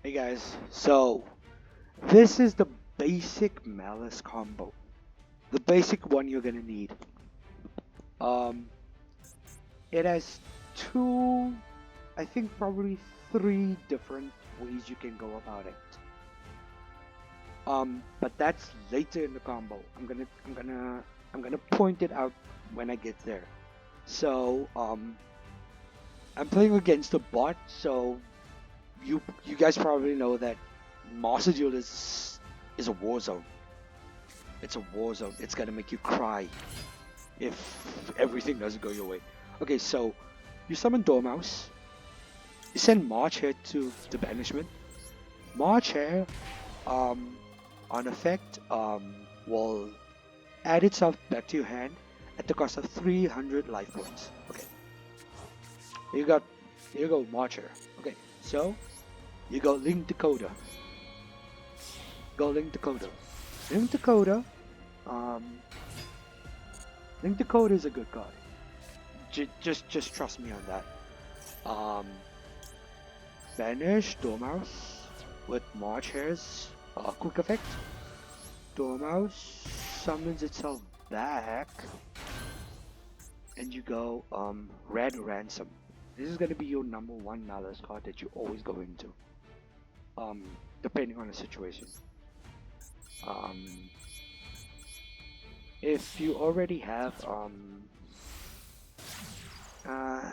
Hey guys, so this is the basic Malice combo. The basic one you're gonna need. Um, it has two, I think probably three different ways you can go about it. But that's later in the combo. I'm gonna point it out when I get there. So I'm playing against a bot, so you guys probably know that Master Duel is a war zone. It's a war zone. It's gonna make you cry if everything doesn't go your way. Okay, so you summon Dormouse. You send March Hare to the banishment. March Hare, um, on effect, will add itself back to your hand at the cost of 300 life points. Okay, you got, here you go, March Hare. Okay, so you go Link Dakota. Go Link Dakota. Link Dakota, um, Link Dakota is a good card. Just trust me on that. Um, Banish Dormouse with March Hare's quick effect. Dormouse summons itself back, and you go Red Ransom. This is gonna be your number one Malice card that you always go into, depending on the situation. Um, if you already have uh,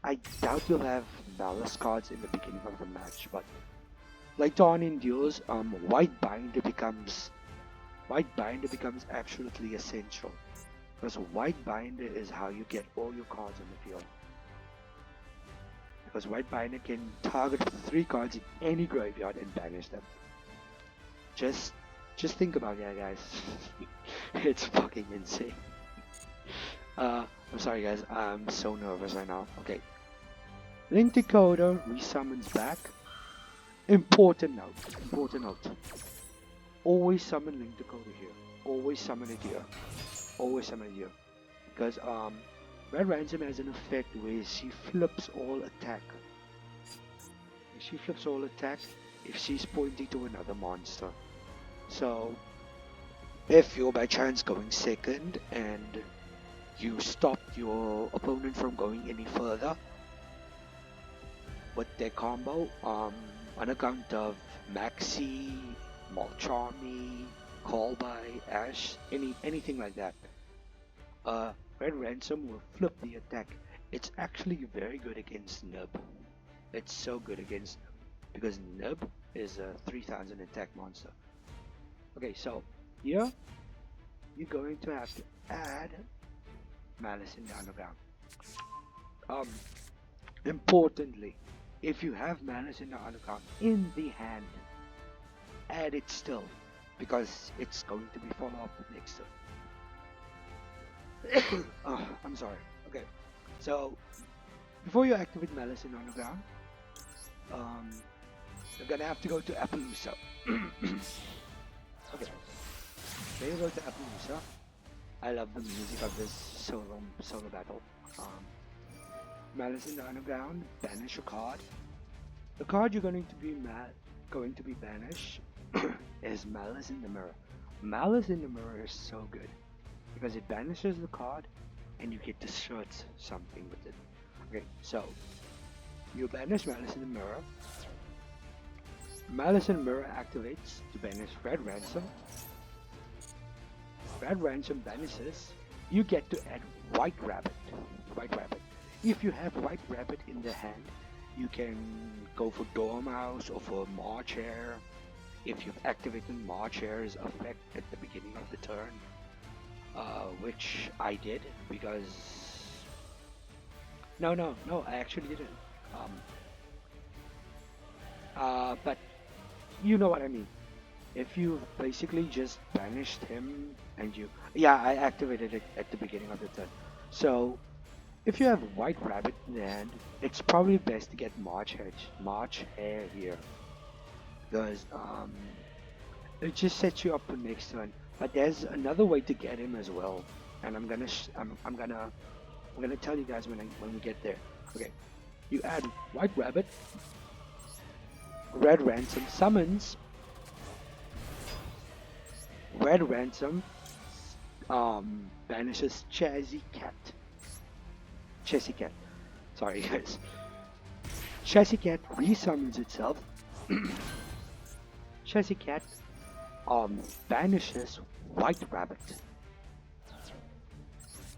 I doubt you'll have Malice cards in the beginning of the match, but later on in duels, White Binder becomes absolutely essential because White Binder is how you get all your cards on the field. Because White Binder can target three cards in any graveyard and banish them. Just think about that, guys. It's fucking insane. I'm sorry, guys. I'm so nervous right now. Okay. Link Decoder resummons back. Important note. Important note. Always summon Link Decoder here. Always summon it here. Always summon it here. Because Red Ransom has an effect where she flips all attack. If she flips all attack if she's pointing to another monster. So if you're by chance going second and you stop your opponent from going any further with their combo, on account of Maxi, Malcharmy, Call by Ash, anything like that, Red Ransom will flip the attack. It's actually very good against Nub. It's so good against Nub because Nub is a 3000 attack monster. Okay, so here you're going to have to add Malice in the Underground. Importantly, if you have Malice in the Underground in the hand, add it still because it's going to be followed up next turn. Oh, I'm sorry. Okay, so before you activate Malice in the Underground, you're gonna have to go to Apollousa. Okay, then you go to Apollousa. I love the music of this solo battle. Malice in the Underground, banish a card. The card you're going to be banished is Malice in the Mirror. Malice in the Mirror is so good because it banishes the card and you get to search something with it. Okay, so you banish Malice in the Mirror. Malice in the Mirror activates to banish Red Ransom. Red Ransom banishes. You get to add White Rabbit. White Rabbit. If you have White Rabbit in the hand, you can go for Dormouse or for March Hare. If you've activated March Hare's effect at the beginning of the turn, which I did because no, I actually didn't. But you know what I mean. If you basically just banished him and I activated it at the beginning of the turn. So if you have White Rabbit in the hand, it's probably best to get March Hare here because it just sets you up for next turn. But there's another way to get him as well, and I'm gonna tell you guys when we get there. Okay, you add White Rabbit, Red Ransom summons. Red Ransom banishes Chazzy Cat. Chessy Cat. Sorry guys. Chessy Cat resummons itself. Chessy Cat banishes White Rabbit.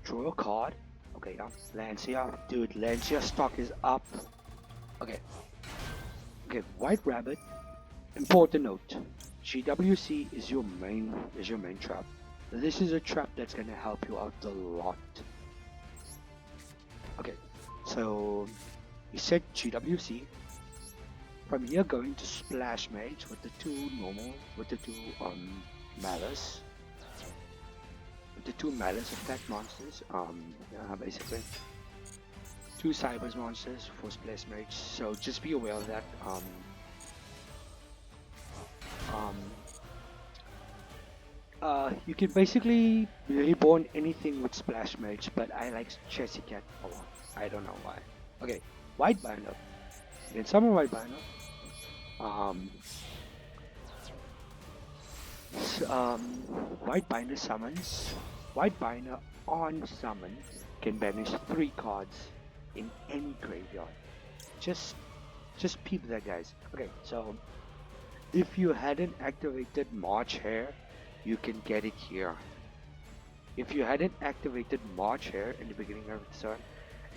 Draw a card. Okay, Lancia. Dude, Lancia stock is up. Okay. Okay, White Rabbit. Important note. GWC is your main trap. This is a trap that's gonna help you out a lot. Okay, so you set GWC. From here, going to Splash Mage with the two Maliss. With the two Maliss attack monsters. Basically, two Cybers monsters for Splash Mage. So just be aware of that. You can basically reborn anything with Splash Mage, but I like Chessy Cat a lot. I don't know why. Okay, White Binder. You can summon White Binder. White Binder summons. White Binder on summon can banish 3 cards in any graveyard. Just peep that, guys. Okay, so if you hadn't activated March Hare, you can get it here. If you hadn't activated March Hare in the beginning of the turn,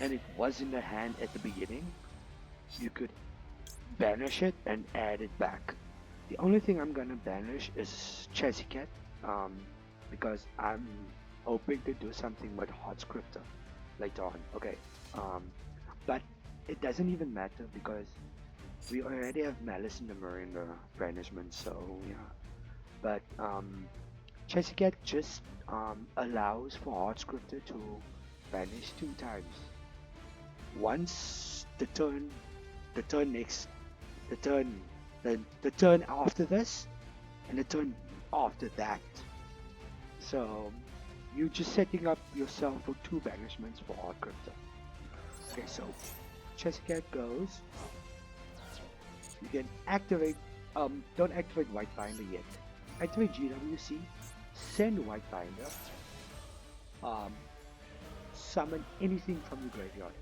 and it was in the hand at the beginning, you could banish it and add it back. The only thing I'm gonna banish is Chessy Cat, because I'm hoping to do something with Crypter later on. Okay, but it doesn't even matter because we already have Maliss in the Mariner banishment, so yeah. But Chessy Cat just allows for Crypter to banish 2 times. Once the turn after this, and the turn after that. So you're just setting up yourself for 2 banishments for Crypter. Okay, so Chessy Cat goes. You can activate. Don't activate White Binder yet. Activate GWC. Send White Binder. Summon anything from your graveyard.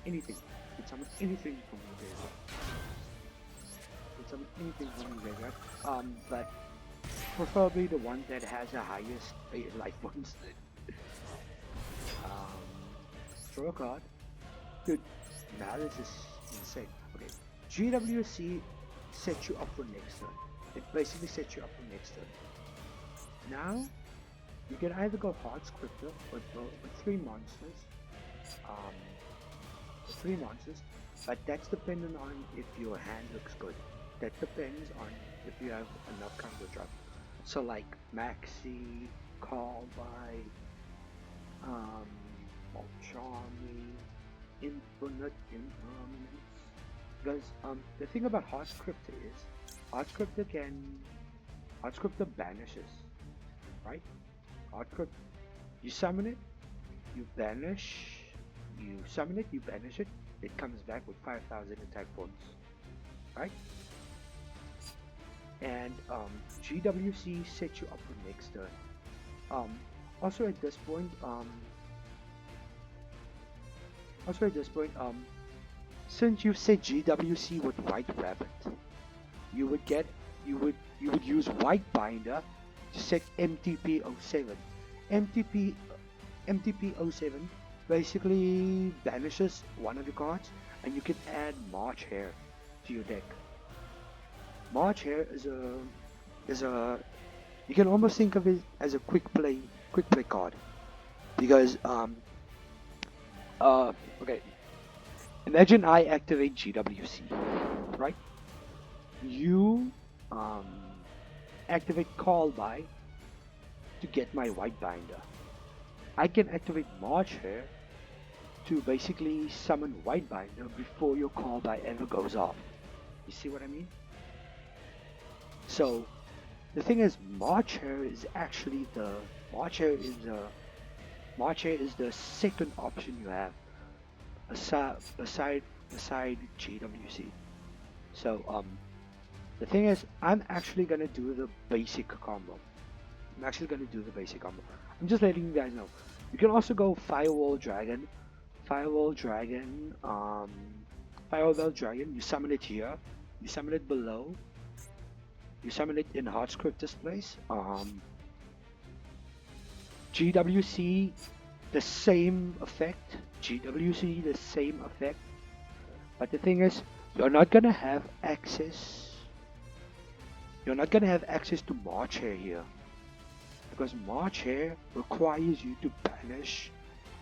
Anything. You can summon anything from your graveyard. You can summon anything from your graveyard. But preferably the one that has the highest life points. Draw a card. Dude, Maliss is insane. Okay, GWC sets you up for next turn. It basically sets you up for next turn. Now, you can either go Crypter with 3 monsters. But that's dependent on if your hand looks good. That depends on if you have enough counter drop. So like Maxi, Call by, Charming, Infinite Impermanence. Because the thing about Crypter is Crypter banishes, right? You summon it, you banish, you summon it, you banish it, it comes back with 5,000 attack points, right? And GWC sets you up for next turn. Also at this point, since you've set GWC with White Rabbit, you would use White Binder to set MTP07. MTP07 basically banishes one of your cards, and you can add March Hare to your deck. March Hare is a you can almost think of it as a quick play card, because okay, imagine I activate GWC, right? You activate Call by to get my White Binder. I can activate March Hare to basically summon White Binder before your Call by ever goes off. You see what I mean? So the thing is, March Hare is actually the second option you have aside GWC. So The thing is, I'm actually gonna do the basic combo. I'm just letting you guys know. You can also go Firewall Dragon. Firewall Dragon, Firewall Dragon, you summon it here. You summon it below. You summon it in Hearts Crypter's place. GWC, the same effect. GWC, the same effect. But the thing is, you're not gonna have access. You're not gonna have access to March Hare here, because March Hare requires you to banish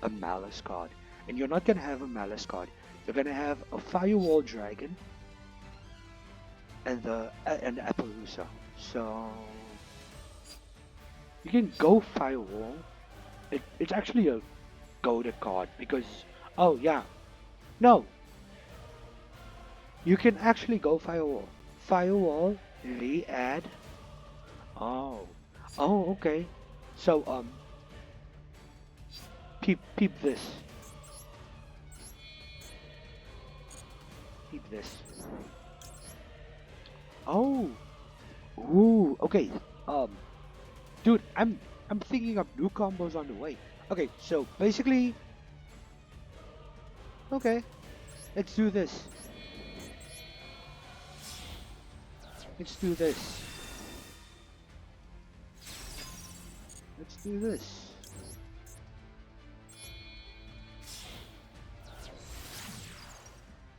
a Maliss card, and you're not gonna have a Maliss card. You're gonna have a Firewall Dragon and the Apollousa. So you can go Firewall. It's actually a goaded card because, oh yeah, no, you can actually go Firewall. Firewall, re-add. Oh, okay. So peep this. Peep this. Oh, ooh, okay. Dude, I'm thinking of new combos on the way. Okay, so basically, okay, let's do this. Let's do this. Let's do this.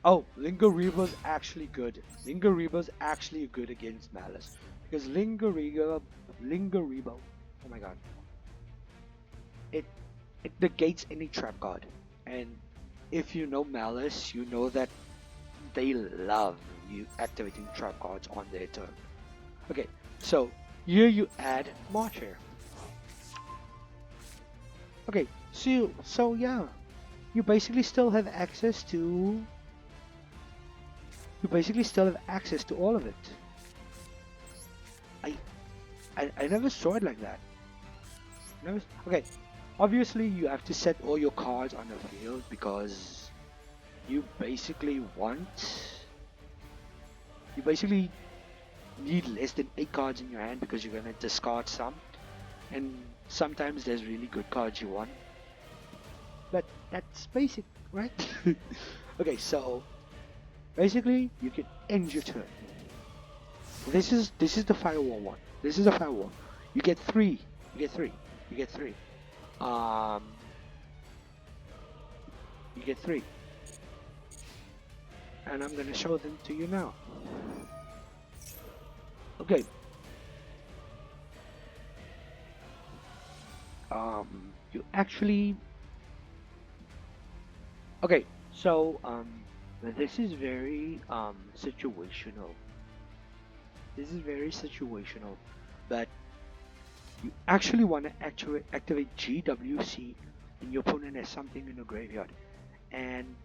Oh, Linger Reaper's actually good. Linger Reaper's actually good against Maliss. Because Linger Reaper, oh my god. It negates any trap card. And if you know Maliss, you know that they love you activating trap cards on their turn. Okay, so here you add March Hare. Okay, so yeah, you basically still have access to. You basically still have access to all of it. I never saw it like that. Okay, obviously you have to set all your cards on the field because you basically need less than 8 cards in your hand because you're gonna discard some, and sometimes there's really good cards you want. But that's basic, right? Okay, so basically you can end your turn. This is the Firewall one. This is a Firewall. You get 3. You get 3. You get 3. You get 3. And I'm gonna show them to you now. Okay. You actually. Okay, so this is very situational. This is very situational, but you actually want to activate GWC when your opponent has something in the graveyard, and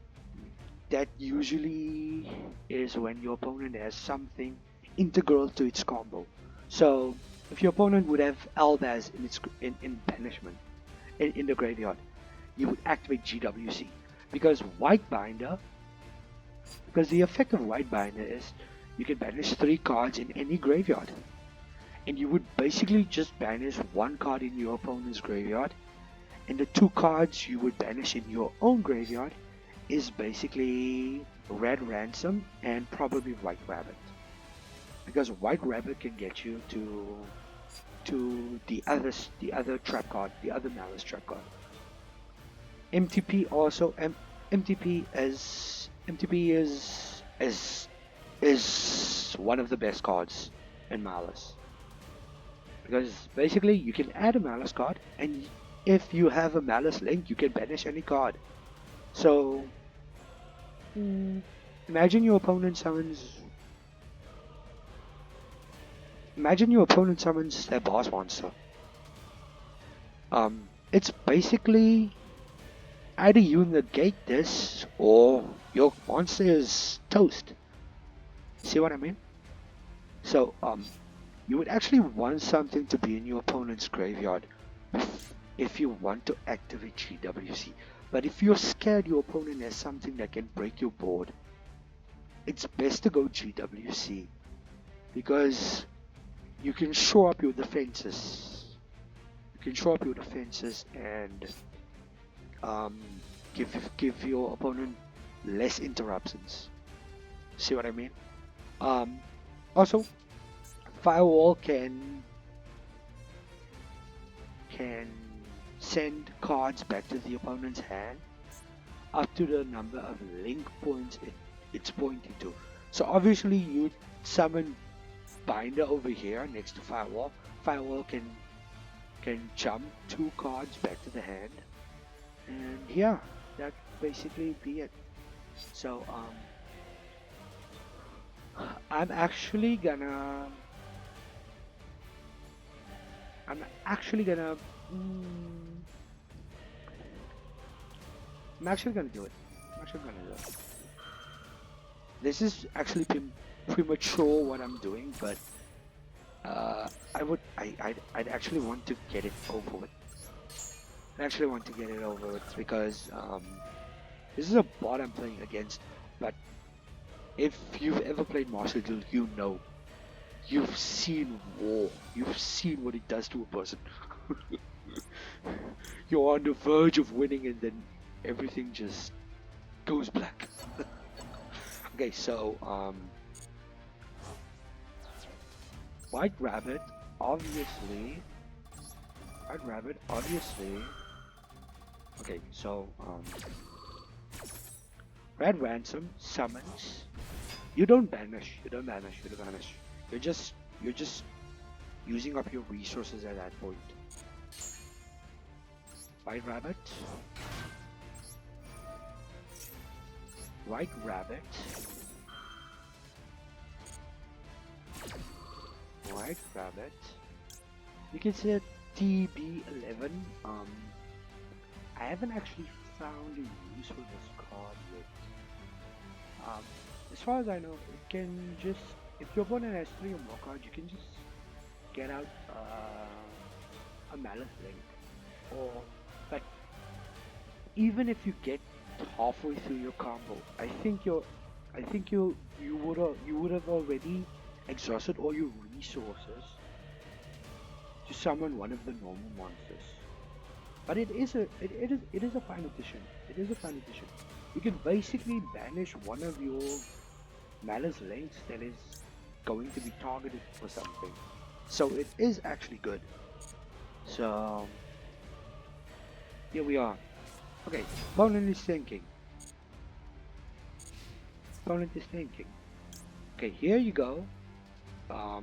that usually is when your opponent has something integral to its combo. So if your opponent would have Albaz in banishment in the graveyard, you would activate GWC because because the effect of White Binder is you can banish 3 cards in any graveyard, and you would basically just banish 1 card in your opponent's graveyard, and the 2 cards you would banish in your own graveyard is basically Red Ransom and probably White Rabbit, because White Rabbit can get you to the other trap card, the other Maliss trap card. MTP also MTP is one of the best cards in Maliss, because basically you can add a Maliss card, and if you have a Maliss link you can banish any card. So imagine your opponent summons their boss monster. It's basically either you negate this or your monster is toast. See what I mean? So you would actually want something to be in your opponent's graveyard if you want to activate GWC. But if you're scared your opponent has something that can break your board, it's best to go GWC. because you can shore up your defenses. You can shore up your defenses and um, give your opponent less interruptions. See what I mean? Also, Firewall can send cards back to the opponent's hand up to the number of link points it's pointing to. So obviously you summon Binder over here next to Firewall. Firewall can jump 2 cards back to the hand, and yeah, that basically be it. So I'm actually gonna I'm actually gonna I'm actually gonna do it. I'm actually gonna do it. This is actually premature what I'm doing, but I'd actually want to get it over with. I actually want to get it over with because this is a bot I'm playing against. But if you've ever played Martial Guild, you know. You've seen war. You've seen what it does to a person. You're on the verge of winning and then everything just goes black. Okay, so White Rabbit, obviously. Okay, so Red Ransom summons. You don't banish. You're just using up your resources at that point. White Rabbit. White Rabbit. White Rabbit. You can say TB11. I haven't actually found a use for this card yet. As far as I know, it can just, if your opponent has 3 or more cards, you can just get out a Maliss link. But even if you get halfway through your combo, I think you would have already exhausted all your resources to summon one of the normal monsters. But it is a fine addition. It is a fine addition. You can basically banish one of your Maliss links that is going to be targeted for something. So it is actually good. So here we are. Okay, opponent is thinking. Okay, here you go. I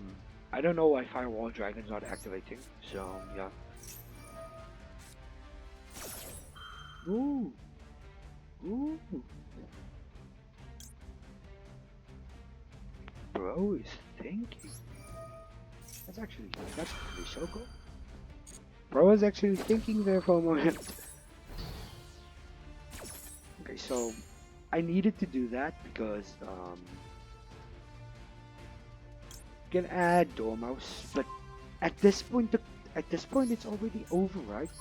don't know why Firewall Dragon's not activating, so yeah. Ooh. Bro is thinking. That's actually so cool. Bro is actually thinking there for a moment. Okay, so I needed to do that because you can add Dormouse, but at this point it's already over, right?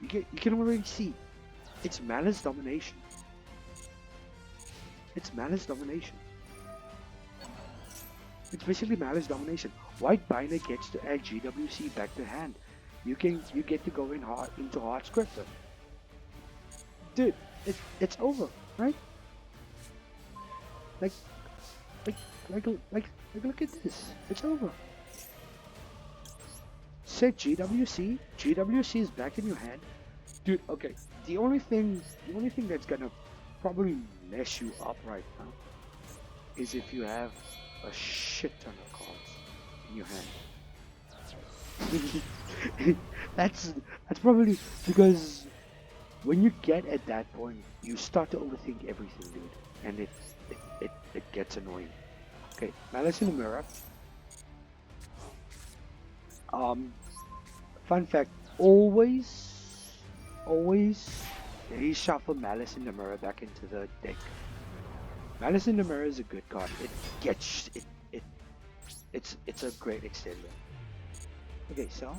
You can already see it's Maliss domination. It's basically Maliss domination. White Binder gets to add GWC back to hand. You get to go into hard Crypter. Dude, it's over, right? Like look at this. It's over. Set GWC. GWC is back in your hand. Dude, okay. The only thing that's gonna probably mess you up right now is if you have a shit ton of cards in your hand. that's probably because when you get at that point, you start to overthink everything, dude, and it gets annoying. Okay, Maliss in the mirror. Fun fact: always reshuffle Maliss in the mirror back into the deck. Maliss in the mirror is a good card. It's a great extender. Okay, so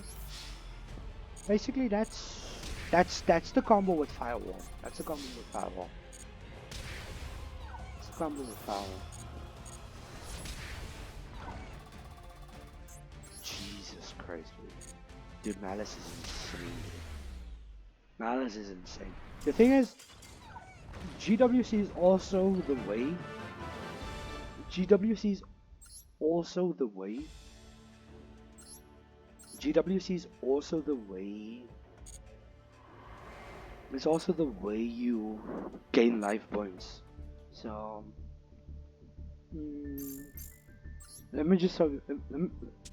basically that's the combo with Firewall. That's the combo with Firewall. Christ, dude, Maliss is insane. Maliss is insane. The thing is, GWC is also the way. GWC is also the way. GWC is also the way. It's also the way you gain life points. So, let me just show you. Let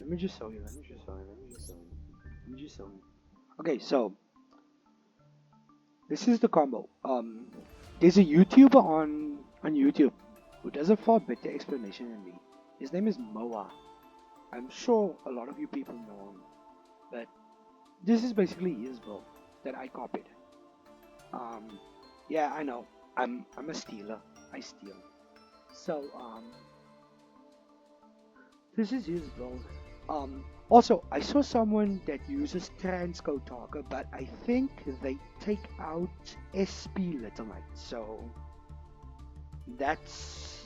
me just show you. Okay, so this is the combo. There's a YouTuber on YouTube who does a far better explanation than me. His name is Moa. I'm sure a lot of you people know him, but this is basically his build that I copied. Yeah, I know. I'm a stealer. I steal. So this is his build. Also, I saw someone that uses transcode talker, but I think they take out SP Little Knight. So that's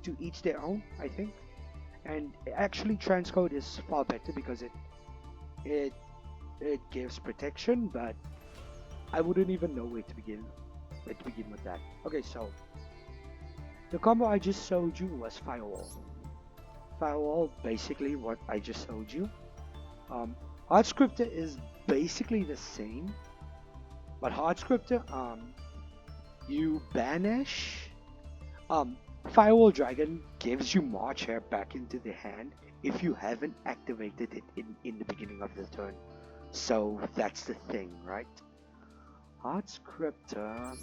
to each their own, I think. And actually, transcode is far better because it gives protection, but I wouldn't even know where to begin with that. Okay, so the combo I just showed you was Firewall. Firewall, basically what I just showed you. Hard Crypter is basically the same, but Hard Crypter, you banish. Firewall Dragon gives you March Hare back into the hand if you haven't activated it in the beginning of the turn. So that's the thing, right? Hard Crypter,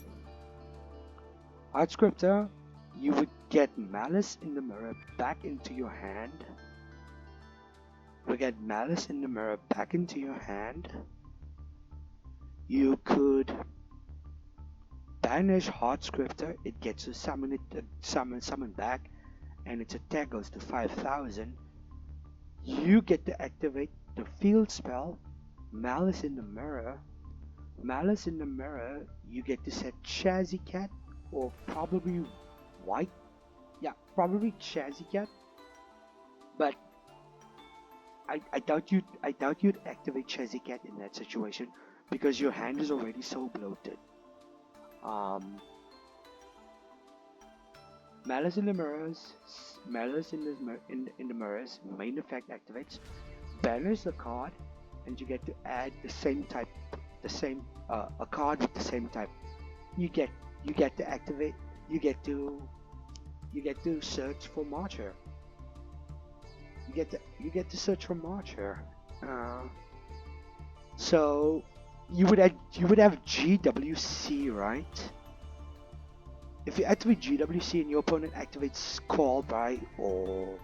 you would get Maliss in the Mirror back into your hand. You could banish Hard Crypter. It gets to summon back, and its attack goes to 5,000. You get to activate the field spell, Maliss in the Mirror. You get to set Chazzy Cat, or probably White. Yeah, probably Chazzy Cat. But I doubt you'd activate Chazzy Cat in that situation because your hand is already so bloated. Maliss in the Mirrors, main effect activates. Banish the card, and you get to add the same type, a card with the same type. You get to activate. You get to search for March Hare. You get to search for March Hare. So you would have GWC, right? If you activate GWC and your opponent activates Call by or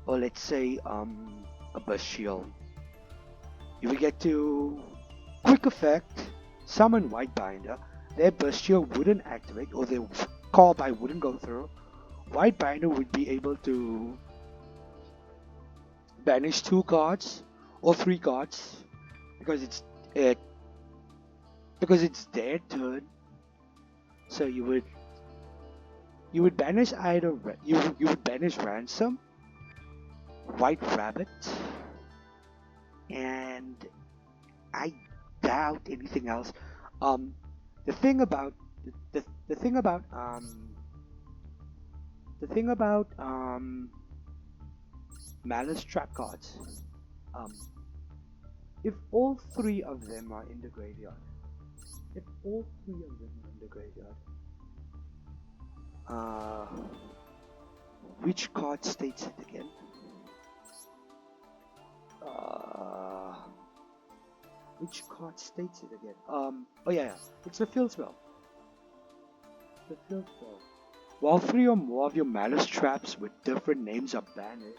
let's say a Burst Shield, you will get to quick effect summon White Binder. Their Burst Shield wouldn't activate, or their Call by wouldn't go through. White Binder would be able to banish 2 cards or 3 cards because it's their turn. So you would banish you would banish Ransom, White Rabbit, and I doubt anything else. The thing about Maliss trap cards, if all 3 of them are in the graveyard, which card states it again? Oh yeah, it's a field spell. While 3 or more of your Maliss traps with different names are banished,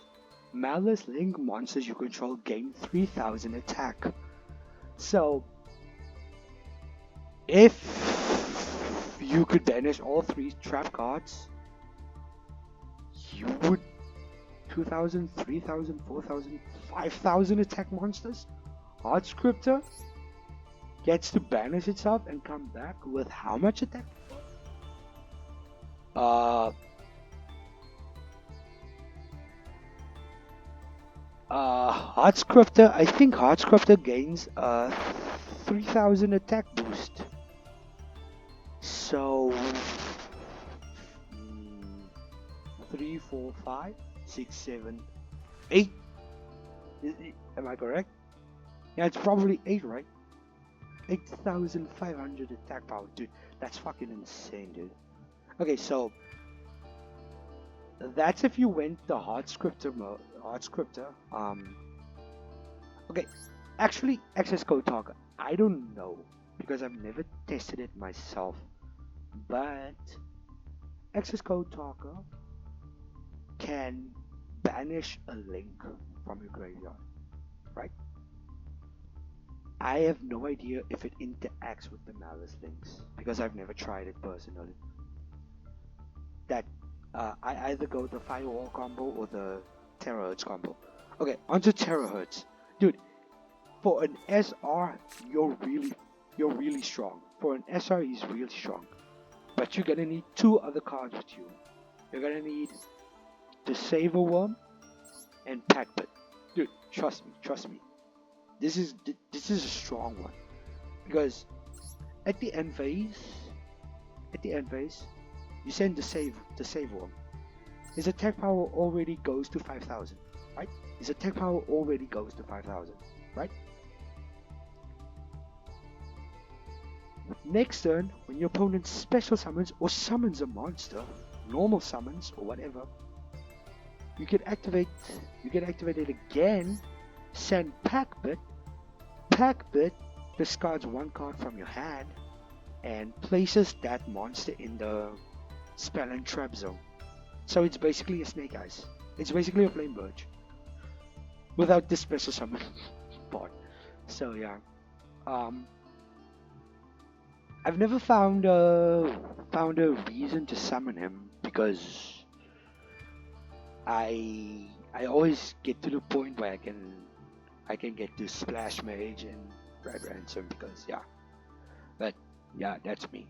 Maliss Link monsters you control gain 3,000 attack. So, if you could banish all 3 trap cards, you would 2,000, 3,000, 4,000, 5,000 attack monsters. Hard Crypter gets to banish itself and come back with how much attack? Hearts Crypter, I think Hearts Crypter gains 3000 attack boost. So, 3, 4, 5, 6, 7, 8. Am I correct? Yeah, it's probably 8, right? 8500 attack power, dude. That's fucking insane, dude. Okay, so that's if you went the hard scripter mode. Hard scripter. Okay, actually, access code talker. I don't know because I've never tested it myself. But access code talker can banish a link from your graveyard, right? I have no idea if it interacts with the Maliss links because I've never tried it personally. That I either go the Firewall combo or the Teraherts combo. Okay, onto Teraherts, dude. For an SR, you're really strong. For an SR, he's really strong. But you're gonna need 2 other cards with you. You're gonna need the Saver Worm and Packbit. Dude, trust me. This is a strong one because at the end phase, you send the save worm. His attack power already goes to 5000, right? His attack power already goes to 5000, right? Next turn, when your opponent special summons or summons a monster, normal summons or whatever, you can activate it again, send Packbit. Packbit discards 1 card from your hand and places that monster in the spell and trap zone. So it's basically a Snake Eyes. It's basically a Flame Birch without the special summon part. So yeah, I've never found a reason to summon him because I always get to the point where I can get to Splash Mage and Red Ransom because yeah. But yeah, that's me.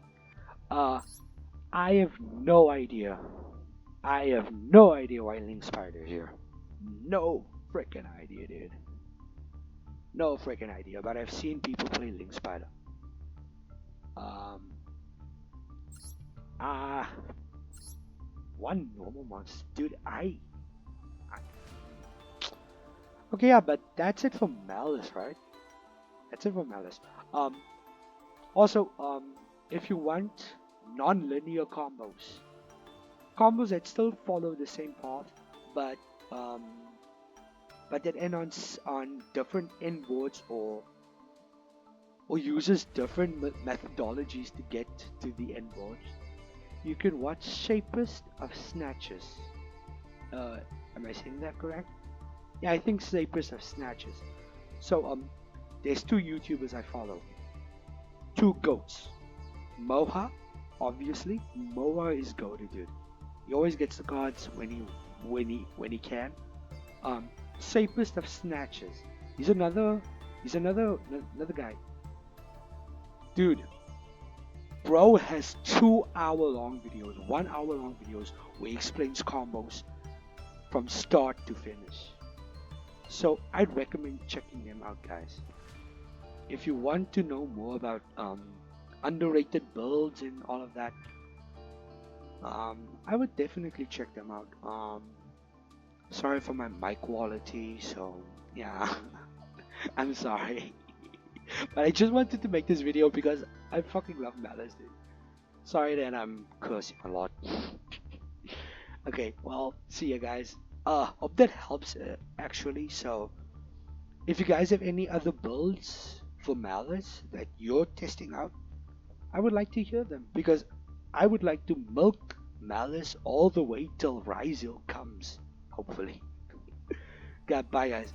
I have no idea. Why Link Spider is here. No freaking idea, dude. No freaking idea. But I've seen people play Link Spider. One normal monster, dude. Okay, yeah, but that's it for Maliss, right? That's it for Maliss. Also, if you want non-linear combos that still follow the same path, but that end on different end boards or uses different methodologies to get to the end boards, you can watch Shapest of Snatches. Am I saying that correct? Yeah, I think Shapest of Snatches. So there's 2 YouTubers I follow. 2 goats. Moha, obviously. Moha is goated, dude. He always gets the cards when he can. Shapest of Snatches. He's another guy. Dude, bro has 2-hour-long videos, 1-hour-long videos where he explains combos from start to finish. So I'd recommend checking them out, guys. If you want to know more about underrated builds and all of that, I would definitely check them out. Sorry for my mic quality, so yeah, I'm sorry. But I just wanted to make this video because I fucking love Maliss, dude. Sorry that I'm cursing a lot. Okay, well, see ya, guys. Hope that helps actually. So, if you guys have any other builds for Maliss that you're testing out, I would like to hear them because I would like to milk Maliss all the way till Rizil comes, hopefully. God, bye, guys.